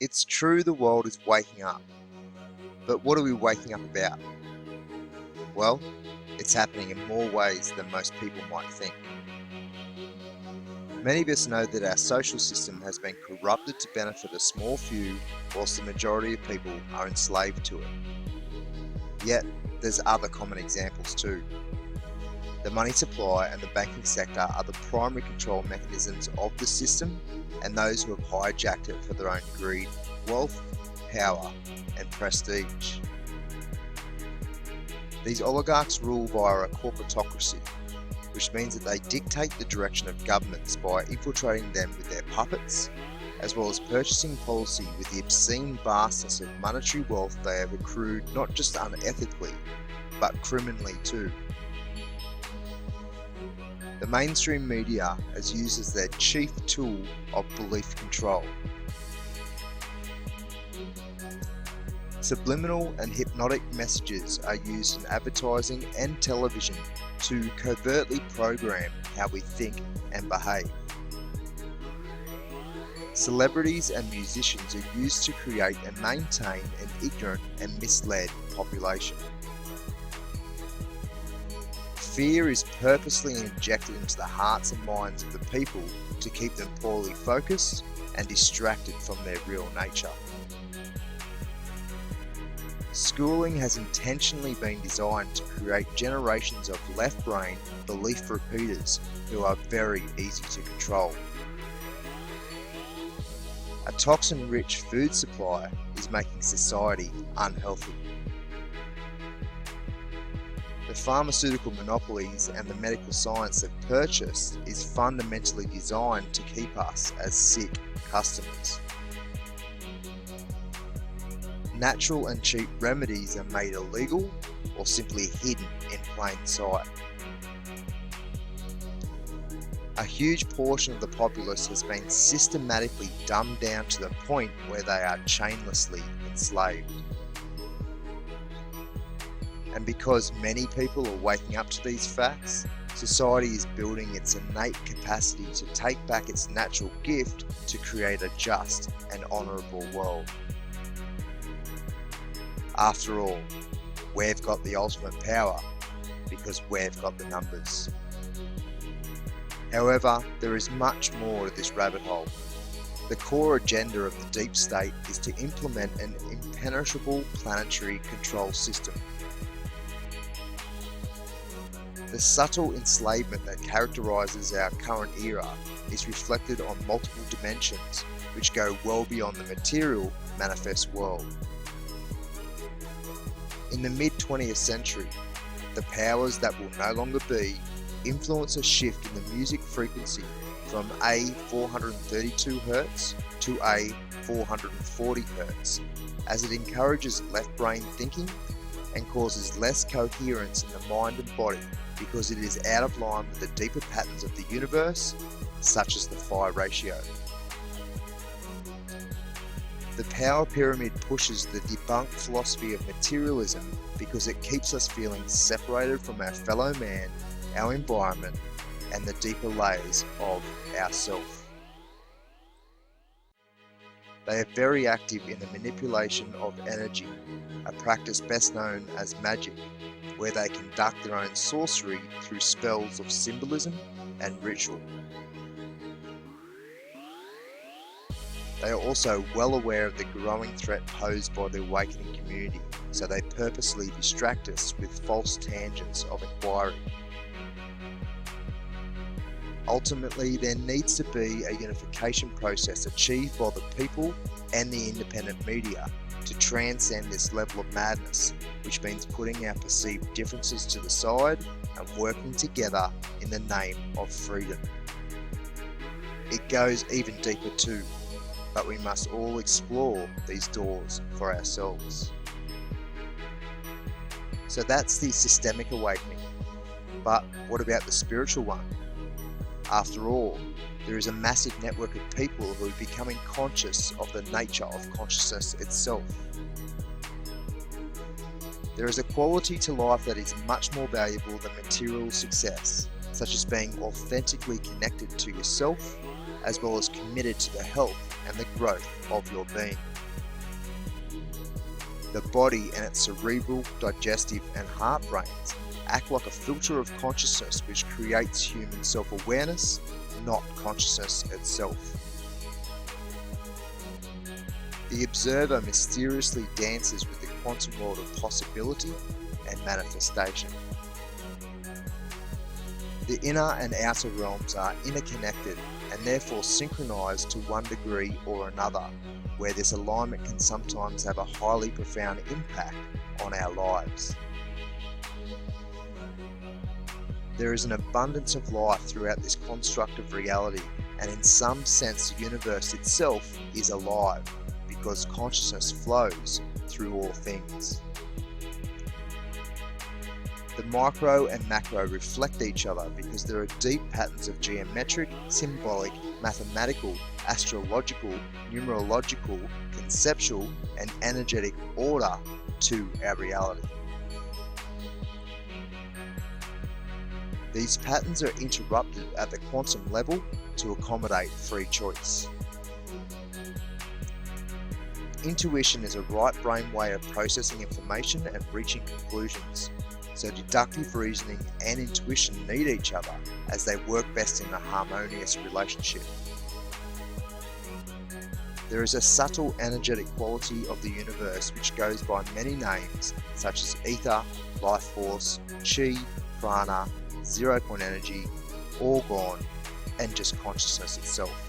It's true the world is waking up, but what are we waking up about? Well, it's happening in more ways than most people might think. Many of us know that our social system has been corrupted to benefit a small few, whilst the majority of people are enslaved to it. Yet, there's other common examples too. The money supply and the banking sector are the primary control mechanisms of the system, and those who have hijacked it for their own greed, wealth, power, and prestige. These oligarchs rule via a corporatocracy, which means that they dictate the direction of governments by infiltrating them with their puppets, as well as purchasing policy with the obscene vastness of monetary wealth they have accrued not just unethically, but criminally too. The mainstream media is used as their chief tool of belief control. Subliminal and hypnotic messages are used in advertising and television to covertly program how we think and behave. Celebrities and musicians are used to create and maintain an ignorant and misled population. Fear is purposely injected into the hearts and minds of the people to keep them poorly focused and distracted from their real nature. Schooling has intentionally been designed to create generations of left-brain belief repeaters who are very easy to control. A toxin-rich food supply is making society unhealthy. The pharmaceutical monopolies and the medical science they've purchased is fundamentally designed to keep us as sick customers. Natural and cheap remedies are made illegal or simply hidden in plain sight. A huge portion of the populace has been systematically dumbed down to the point where they are chainlessly enslaved. And because many people are waking up to these facts, society is building its innate capacity to take back its natural gift to create a just and honourable world. After all, we've got the ultimate power because we've got the numbers. However, there is much more to this rabbit hole. The core agenda of the deep state is to implement an impenetrable planetary control system. The subtle enslavement that characterises our current era is reflected on multiple dimensions, which go well beyond the material manifest world. In the mid-20th century, the powers that will no longer be influence a shift in the music frequency from A 432 Hz to A 440 Hz, as it encourages left brain thinking and causes less coherence in the mind and body because it is out of line with the deeper patterns of the universe, such as the phi ratio. The power pyramid pushes the debunked philosophy of materialism because it keeps us feeling separated from our fellow man, our environment, and the deeper layers of ourself. They are very active in the manipulation of energy, a practice best known as magic, where they conduct their own sorcery through spells of symbolism and ritual. They are also well aware of the growing threat posed by the awakening community, so they purposely distract us with false tangents of inquiry. Ultimately, there needs to be a unification process achieved by the people and the independent media to transcend this level of madness, which means putting our perceived differences to the side and working together in the name of freedom. It goes even deeper too, but we must all explore these doors for ourselves. So that's the systemic awakening. But what about the spiritual one? After all, there is a massive network of people who are becoming conscious of the nature of consciousness itself. There is a quality to life that is much more valuable than material success, such as being authentically connected to yourself, as well as committed to the health and the growth of your being. The body and its cerebral, digestive, and heart brains act like a filter of consciousness which creates human self-awareness, not consciousness itself. The observer mysteriously dances with the quantum world of possibility and manifestation. The inner and outer realms are interconnected and therefore synchronized to one degree or another, where this alignment can sometimes have a highly profound impact on our lives. There is an abundance of life throughout this construct of reality, and in some sense the universe itself is alive, because consciousness flows through all things. The micro and macro reflect each other because there are deep patterns of geometric, symbolic, mathematical, astrological, numerological, conceptual, and energetic order to our reality. These patterns are interrupted at the quantum level to accommodate free choice. Intuition is a right brain way of processing information and reaching conclusions, so deductive reasoning and intuition need each other as they work best in a harmonious relationship. There is a subtle energetic quality of the universe which goes by many names such as ether, life force, chi, prana, zero-point energy, orgone, and just consciousness itself.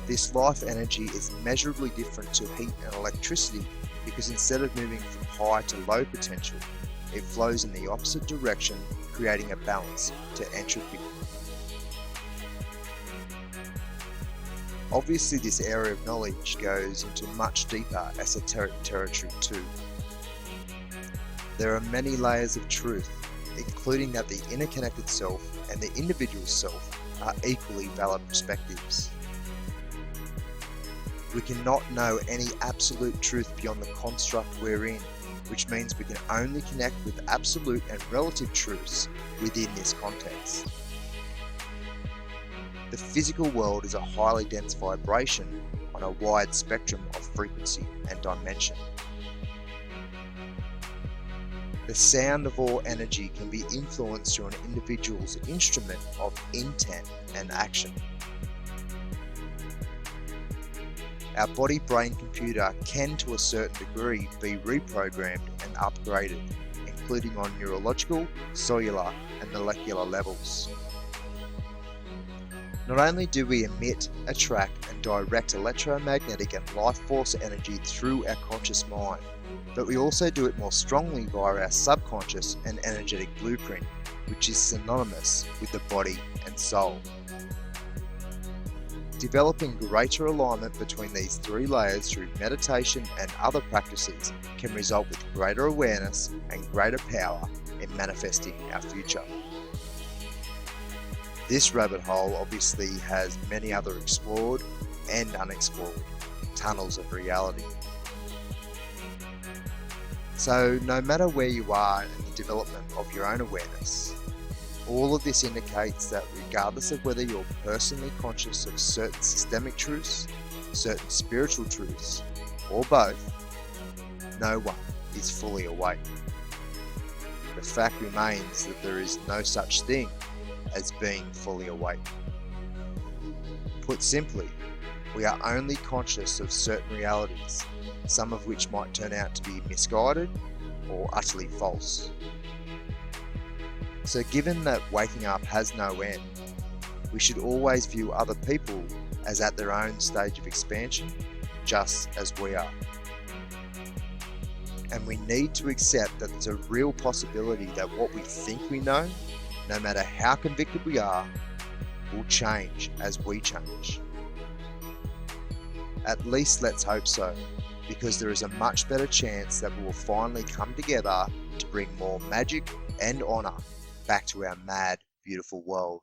This life energy is measurably different to heat and electricity because instead of moving from high to low potential, it flows in the opposite direction, creating a balance to entropy. Obviously, this area of knowledge goes into much deeper esoteric territory too. There are many layers of truth, including that the interconnected self and the individual self are equally valid perspectives. We cannot know any absolute truth beyond the construct we're in, which means we can only connect with absolute and relative truths within this context. The physical world is a highly dense vibration on a wide spectrum of frequency and dimension. The sound of all energy can be influenced through an individual's instrument of intent and action. Our body-brain computer can, to a certain degree, be reprogrammed and upgraded, including on neurological, cellular, and molecular levels. Not only do we emit, attract, and direct electromagnetic and life force energy through our conscious mind, but we also do it more strongly via our subconscious and energetic blueprint, which is synonymous with the body and soul. Developing greater alignment between these three layers through meditation and other practices can result with greater awareness and greater power in manifesting our future. This rabbit hole obviously has many other explored and unexplored tunnels of reality. So no matter where you are in the development of your own awareness, all of this indicates that regardless of whether you're personally conscious of certain systemic truths, certain spiritual truths, or both, no one is fully awake. The fact remains that there is no such thing as being fully awake. Put simply, we are only conscious of certain realities, some of which might turn out to be misguided or utterly false. So given that waking up has no end, we should always view other people as at their own stage of expansion, just as we are. And we need to accept that there's a real possibility that what we think we know, no matter how convicted we are, will change as we change. At least let's hope so, because there is a much better chance that we will finally come together to bring more magic and honour back to our mad, beautiful world.